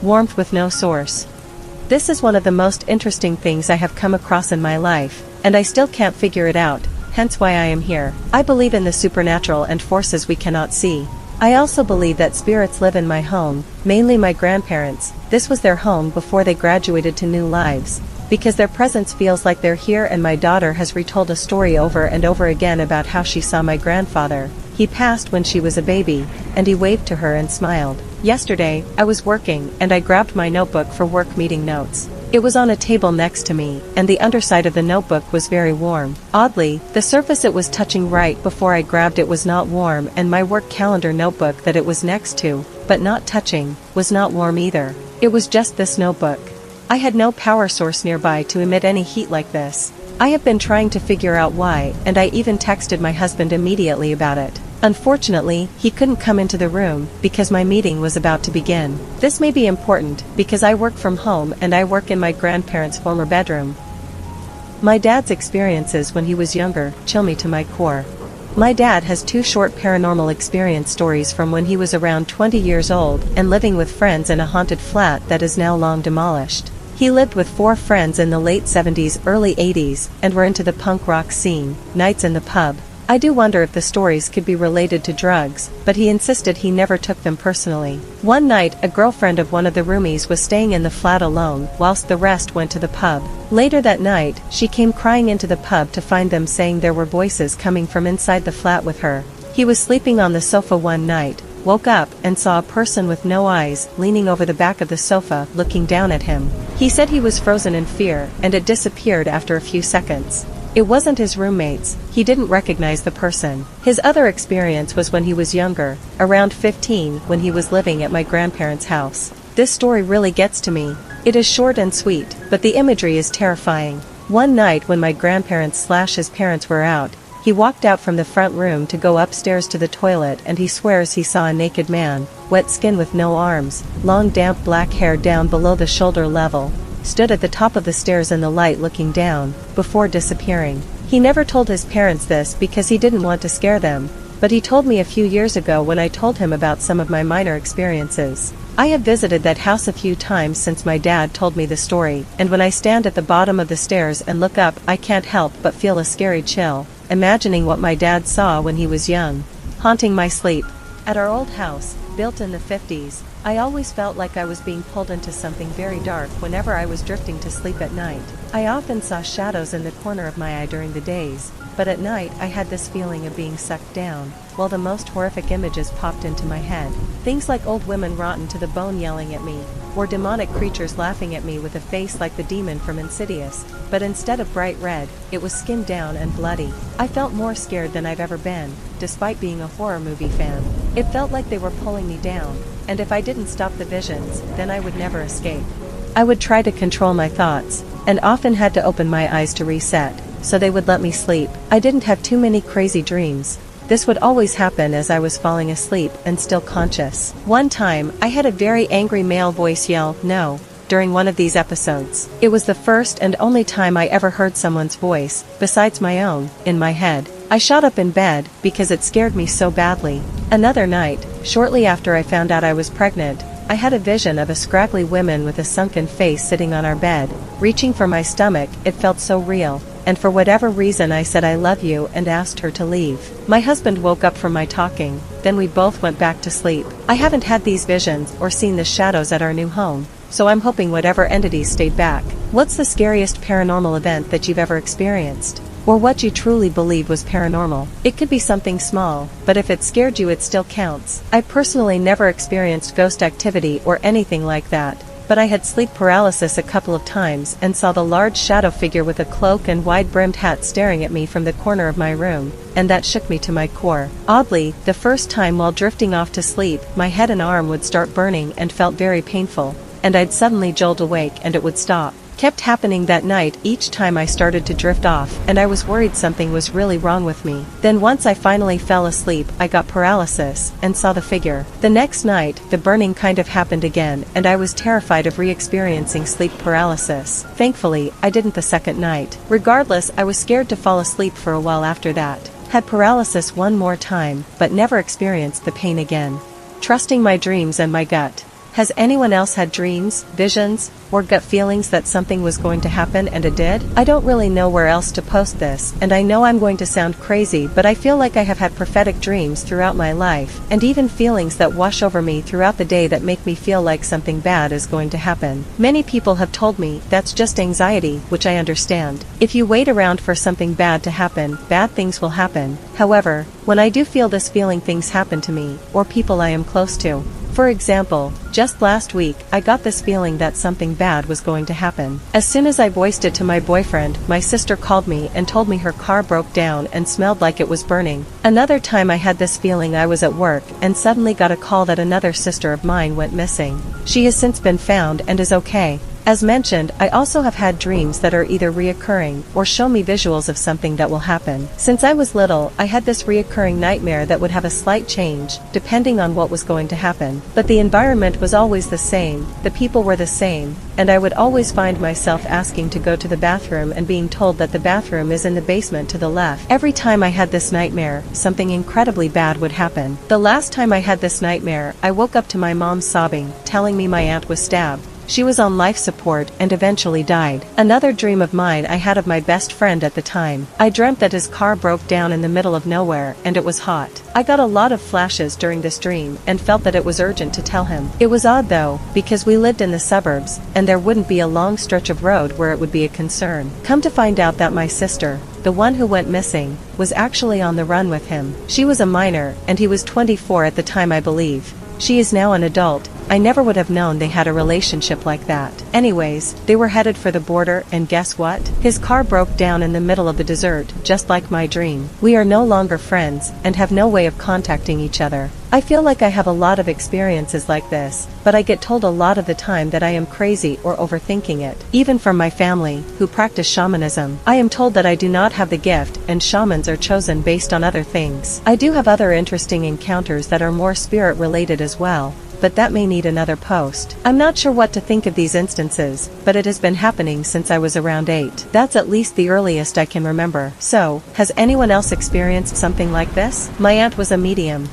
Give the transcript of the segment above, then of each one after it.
warmth with no source. This is one of the most interesting things I have come across in my life, and I still can't figure it out, hence why I am here. I believe in the supernatural and forces we cannot see. I also believe that spirits live in my home, mainly my grandparents. This was their home before they graduated to new lives, because their presence feels like they're here, and my daughter has retold a story over and over again about how she saw my grandfather. He passed when she was a baby, and he waved to her and smiled. Yesterday, I was working, and I grabbed my notebook for work meeting notes. It was on a table next to me, and the underside of the notebook was very warm. Oddly, the surface it was touching right before I grabbed it was not warm, and my work calendar notebook that it was next to, but not touching, was not warm either. It was just this notebook. I had no power source nearby to emit any heat like this. I have been trying to figure out why, and I even texted my husband immediately about it. Unfortunately, he couldn't come into the room because my meeting was about to begin. This may be important because I work from home and I work in my grandparents' former bedroom. My dad's experiences when he was younger chill me to my core. My dad has 2 short paranormal experience stories from when he was around 20 years old and living with friends in a haunted flat that is now long demolished. He lived with 4 friends in the late 70s, early 80s, and were into the punk rock scene, nights in the pub. I do wonder if the stories could be related to drugs, but he insisted he never took them personally. One night, a girlfriend of one of the roomies was staying in the flat alone, whilst the rest went to the pub. Later that night, she came crying into the pub to find them saying there were voices coming from inside the flat with her. He was sleeping on the sofa one night, woke up and saw a person with no eyes leaning over the back of the sofa looking down at him. He said he was frozen in fear, and it disappeared after a few seconds. It wasn't his roommates, he didn't recognize the person. His other experience was when he was younger, around 15, when he was living at my grandparents' house. This story really gets to me. It is short and sweet, but the imagery is terrifying. One night when my grandparents/his parents were out, he walked out from the front room to go upstairs to the toilet, and he swears he saw a naked man, wet skin with no arms, long damp black hair down below the shoulder level, stood at the top of the stairs in the light looking down, before disappearing. He never told his parents this because he didn't want to scare them, but he told me a few years ago when I told him about some of my minor experiences. I have visited that house a few times since my dad told me the story, and when I stand at the bottom of the stairs and look up, I can't help but feel a scary chill, imagining what my dad saw when he was young, haunting my sleep. At our old house, built in the 50s, I always felt like I was being pulled into something very dark whenever I was drifting to sleep at night. I often saw shadows in the corner of my eye during the days, but at night I had this feeling of being sucked down, while the most horrific images popped into my head. Things like old women rotten to the bone yelling at me, or demonic creatures laughing at me with a face like the demon from Insidious, but instead of bright red, it was skinned down and bloody. I felt more scared than I've ever been, despite being a horror movie fan. It felt like they were pulling me down, and if I didn't stop the visions, then I would never escape. I would try to control my thoughts, and often had to open my eyes to reset, so they would let me sleep. I didn't have too many crazy dreams. This would always happen as I was falling asleep and still conscious. One time, I had a very angry male voice yell, "No," during one of these episodes. It was the first and only time I ever heard someone's voice, besides my own, in my head. I shot up in bed, because it scared me so badly. Another night, shortly after I found out I was pregnant, I had a vision of a scraggly woman with a sunken face sitting on our bed, reaching for my stomach. It felt so real, and for whatever reason I said I love you and asked her to leave. My husband woke up from my talking, then we both went back to sleep. I haven't had these visions or seen the shadows at our new home, so I'm hoping whatever entities stayed back. What's the scariest paranormal event that you've ever experienced? Or what you truly believe was paranormal? It could be something small, but if it scared you it still counts. I personally never experienced ghost activity or anything like that, but I had sleep paralysis a couple of times and saw the large shadow figure with a cloak and wide-brimmed hat staring at me from the corner of my room, and that shook me to my core. Oddly, the first time while drifting off to sleep, my head and arm would start burning and felt very painful, and I'd suddenly jolt awake and it would stop. Kept happening that night each time I started to drift off, and I was worried something was really wrong with me. Then once I finally fell asleep, I got paralysis, and saw the figure. The next night, the burning kind of happened again, and I was terrified of re-experiencing sleep paralysis. Thankfully, I didn't the second night. Regardless, I was scared to fall asleep for a while after that. Had paralysis one more time, but never experienced the pain again. Trusting my dreams and my gut. Has anyone else had dreams, visions, or gut feelings that something was going to happen and it did? I don't really know where else to post this, and I know I'm going to sound crazy, but I feel like I have had prophetic dreams throughout my life, and even feelings that wash over me throughout the day that make me feel like something bad is going to happen. Many people have told me that's just anxiety, which I understand. If you wait around for something bad to happen, bad things will happen. However, when I do feel this feeling, things happen to me, or people I am close to. For example, just last week, I got this feeling that something bad was going to happen. As soon as I voiced it to my boyfriend, my sister called me and told me her car broke down and smelled like it was burning. Another time I had this feeling, I was at work and suddenly got a call that another sister of mine went missing. She has since been found and is okay. As mentioned, I also have had dreams that are either reoccurring or show me visuals of something that will happen. Since I was little, I had this reoccurring nightmare that would have a slight change, depending on what was going to happen. But the environment was always the same, the people were the same, and I would always find myself asking to go to the bathroom and being told that the bathroom is in the basement to the left. Every time I had this nightmare, something incredibly bad would happen. The last time I had this nightmare, I woke up to my mom sobbing, telling me my aunt was stabbed. She was on life support and eventually died. Another dream of mine I had of my best friend at the time. I dreamt that his car broke down in the middle of nowhere and it was hot. I got a lot of flashes during this dream and felt that it was urgent to tell him. It was odd though, because we lived in the suburbs and there wouldn't be a long stretch of road where it would be a concern. Come to find out that my sister, the one who went missing, was actually on the run with him. She was a minor and he was 24 at the time, I believe. She is now an adult. I never would have known they had a relationship like that. Anyways, they were headed for the border and guess what? His car broke down in the middle of the desert, just like my dream. We are no longer friends and have no way of contacting each other. I feel like I have a lot of experiences like this, but I get told a lot of the time that I am crazy or overthinking it. Even from my family, who practice shamanism, I am told that I do not have the gift and shamans are chosen based on other things. I do have other interesting encounters that are more spirit related as well, but that may need another post. I'm not sure what to think of these instances, but it has been happening since I was around 8. That's at least the earliest I can remember. So, has anyone else experienced something like this? My aunt was a medium.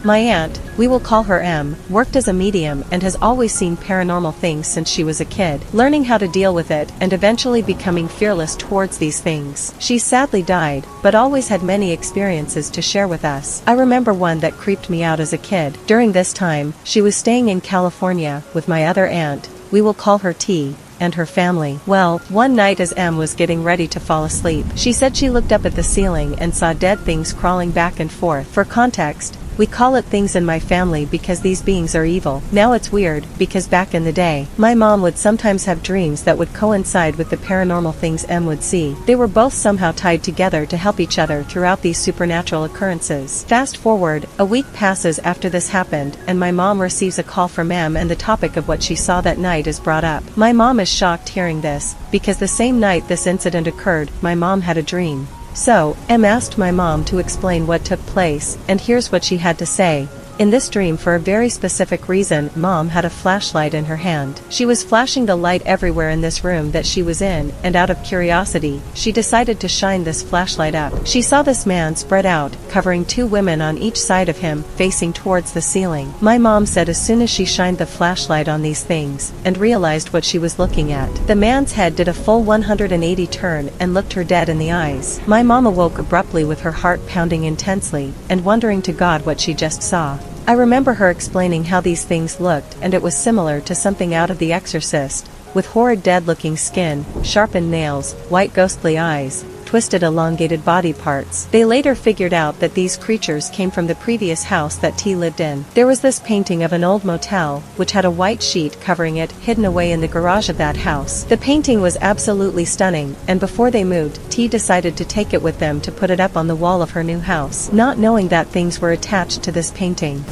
My aunt, we will call her M, worked as a medium and has always seen paranormal things since she was a kid, learning how to deal with it and eventually becoming fearless towards these things. She sadly died, but always had many experiences to share with us. I remember one that creeped me out as a kid. During this time, she was staying in California with my other aunt, we will call her T, and her family. Well, one night as M was getting ready to fall asleep, she said she looked up at the ceiling and saw dead things crawling back and forth. For context, we call it things in my family because these beings are evil. Now it's weird, because back in the day, my mom would sometimes have dreams that would coincide with the paranormal things M would see. They were both somehow tied together to help each other throughout these supernatural occurrences. Fast forward, a week passes after this happened, and my mom receives a call from M and the topic of what she saw that night is brought up. My mom is shocked hearing this, because the same night this incident occurred, my mom had a dream. So, M asked my mom to explain what took place, and here's what she had to say. In this dream, for a very specific reason, Mom had a flashlight in her hand. She was flashing the light everywhere in this room that she was in, and out of curiosity, she decided to shine this flashlight up. She saw this man spread out, covering 2 women on each side of him, facing towards the ceiling. My mom said as soon as she shined the flashlight on these things, and realized what she was looking at, the man's head did a full 180 turn and looked her dead in the eyes. My mom awoke abruptly with her heart pounding intensely, and wondering to God what she just saw. I remember her explaining how these things looked, and it was similar to something out of The Exorcist, with horrid dead-looking skin, sharpened nails, white ghostly eyes, twisted elongated body parts. They later figured out that these creatures came from the previous house that T lived in. There was this painting of an old motel, which had a white sheet covering it, hidden away in the garage of that house. The painting was absolutely stunning, and before they moved, T decided to take it with them to put it up on the wall of her new house, not knowing that things were attached to this painting.